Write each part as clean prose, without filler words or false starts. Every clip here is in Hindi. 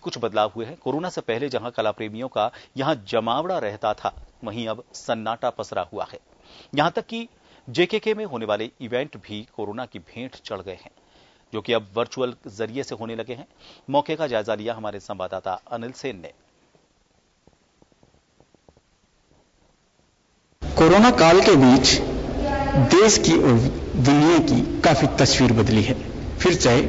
कुछ बदलाव हुए हैं। कोरोना से पहले जहां कला प्रेमियों का यहां जमावड़ा रहता था, वहीं अब सन्नाटा पसरा हुआ है। यहां तक कि जेकेके में होने वाले इवेंट भी कोरोना की भेंट चढ़ गए हैं, जो कि अब वर्चुअल जरिए से होने लगे हैं। मौके का जायजा लिया हमारे संवाददाता अनिल सेन ने। कोरोना काल के बीच देश की और दुनिया की काफी तस्वीर बदली है। फिर चाहे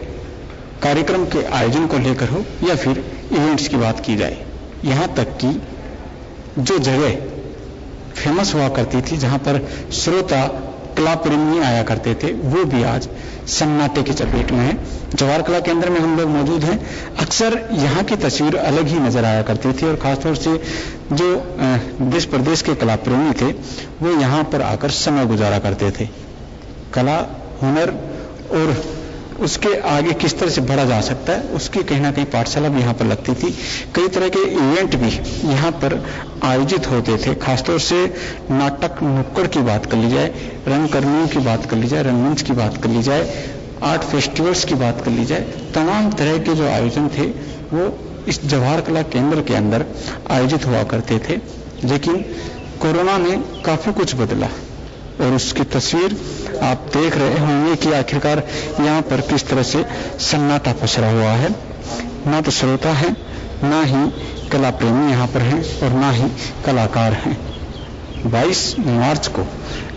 कार्यक्रम के आयोजन को लेकर हो या फिर इवेंट्स की बात की जाए, यहां तक कि जो जगह फेमस हुआ करती थी, जहां पर श्रोता कला प्रेमी आया करते थे, वो भी आज सन्नाटे की चपेट में है। जवाहर कला केंद्र में हम लोग मौजूद हैं। अक्सर यहाँ की तस्वीर अलग ही नजर आया करती थी और खासतौर से जो देश प्रदेश के कला प्रेमी थे, वो यहाँ पर आकर समय गुजारा करते थे। कला, हुनर और उसके आगे किस तरह से बढ़ा जा सकता है, उसकी कहीं ना कहीं पाठशाला भी यहाँ पर लगती थी। कई तरह के इवेंट भी यहाँ पर आयोजित होते थे। खासतौर से नाटक नुक्कड़ की बात कर ली जाए, रंगकर्मियों की बात कर ली जाए, रंगमंच की बात कर ली जाए, आर्ट फेस्टिवल्स की बात कर ली जाए, तमाम तरह के जो आयोजन थे वो इस जवाहर कला केंद्र के अंदर आयोजित हुआ करते थे। लेकिन कोरोना ने काफी कुछ बदला और उसकी तस्वीर आप देख रहे होंगे कि आखिरकार यहाँ पर किस तरह से सन्नाटा पसरा हुआ है। ना तो श्रोता है, ना ही कला प्रेमी यहाँ पर हैं और ना ही कलाकार हैं। 22 मार्च को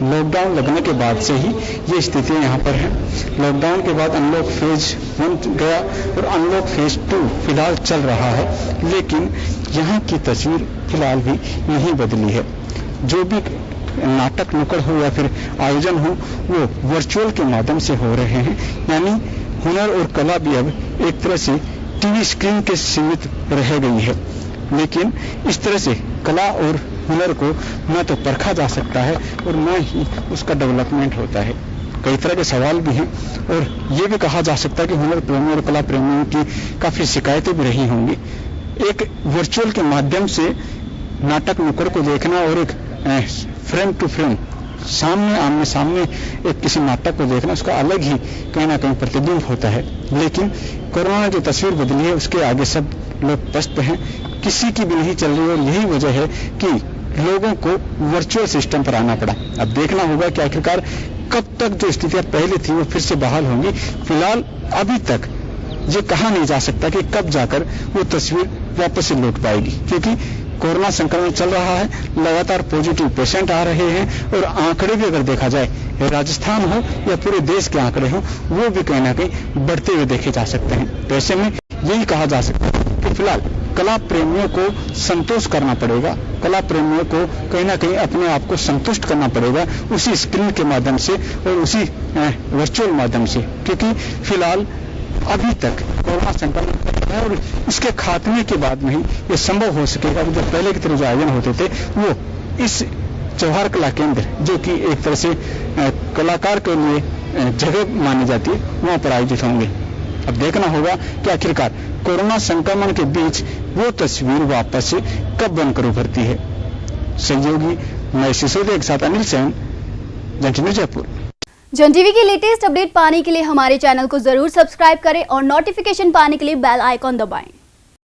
लॉकडाउन लगने के बाद से ही ये स्थितियां यहाँ पर हैं। लॉकडाउन के बाद अनलॉक फेज 1 गया और अनलॉक फेज 2 फिलहाल चल रहा है, लेकिन यहाँ की तस्वीर फिलहाल भी नहीं बदली है। जो भी नाटक नुक्कड़ हो या फिर आयोजन हो, वो वर्चुअल के माध्यम से हो रहे हैं। यानी हुनर और कला भी अब एक तरह से टीवी स्क्रीन के सीमित रह गई है। लेकिन इस तरह से कला और हुनर को न तो परखा जा सकता है और न ही उसका डेवलपमेंट होता है। कई तरह के सवाल भी हैं और ये भी कहा जा सकता है कि हुनर प्रेमियों और कला प्रेमियों की काफी शिकायतें भी रही होंगी। एक वर्चुअल के माध्यम से नाटक नुक्कड़ को देखना और एक फ्रेम टू फ्रेम सामने आमने सामने एक किसी नाटक को देखना, उसका अलग ही कहीं ना कहीं प्रतिबिंब होता है। लेकिन कोरोना ने जो तस्वीर बदली है, उसके आगे सब लोग पस्त हैं, किसी की भी नहीं चल रही और यही वजह है कि लोगों को वर्चुअल सिस्टम पर आना पड़ा। अब देखना होगा कि आखिरकार कब तक जो स्थितियां पहले थी वो फिर से बहाल होंगी। फिलहाल अभी तक ये कहा नहीं जा सकता कि कब जाकर वो तस्वीर वापस से लौट पाएगी, क्योंकि कोरोना संक्रमण चल रहा है, लगातार पॉजिटिव पेशेंट आ रहे हैं और आंकड़े भी अगर देखा जाए, राजस्थान हो या पूरे देश के आंकड़े हो, वो भी कहीं ना कहीं बढ़ते हुए देखे जा सकते हैं। तो ऐसे में यही कहा जा सकता है कि फिलहाल कला प्रेमियों को संतोष करना पड़ेगा, कला प्रेमियों को कहीं ना कहीं अपने आप को संतुष्ट करना पड़ेगा उसी स्क्रीन के माध्यम से और उसी वर्चुअल माध्यम से, क्योंकि फिलहाल अभी तक कोरोना संक्रमण है और इसके खात्मे के बाद में ही ये संभव हो सकेगा। जो पहले की तरह जो आयोजन होते थे वो इस जवाहर कला केंद्र, जो कि एक तरह से कलाकार के लिए जगह मानी जाती है, वहां पर आयोजित होंगे। अब देखना होगा कि आखिरकार कोरोना संक्रमण के बीच वो तस्वीर वापस से कब बनकर उभरती है। सहयोगी मैं सिसोदिया के साथ अनिल सेन, जन टीवी जयपुर। जन टीवी की लेटेस्ट अपडेट पाने के लिए हमारे चैनल को जरूर सब्सक्राइब करें और नोटिफिकेशन पाने के लिए बेल आइकॉन दबाएं।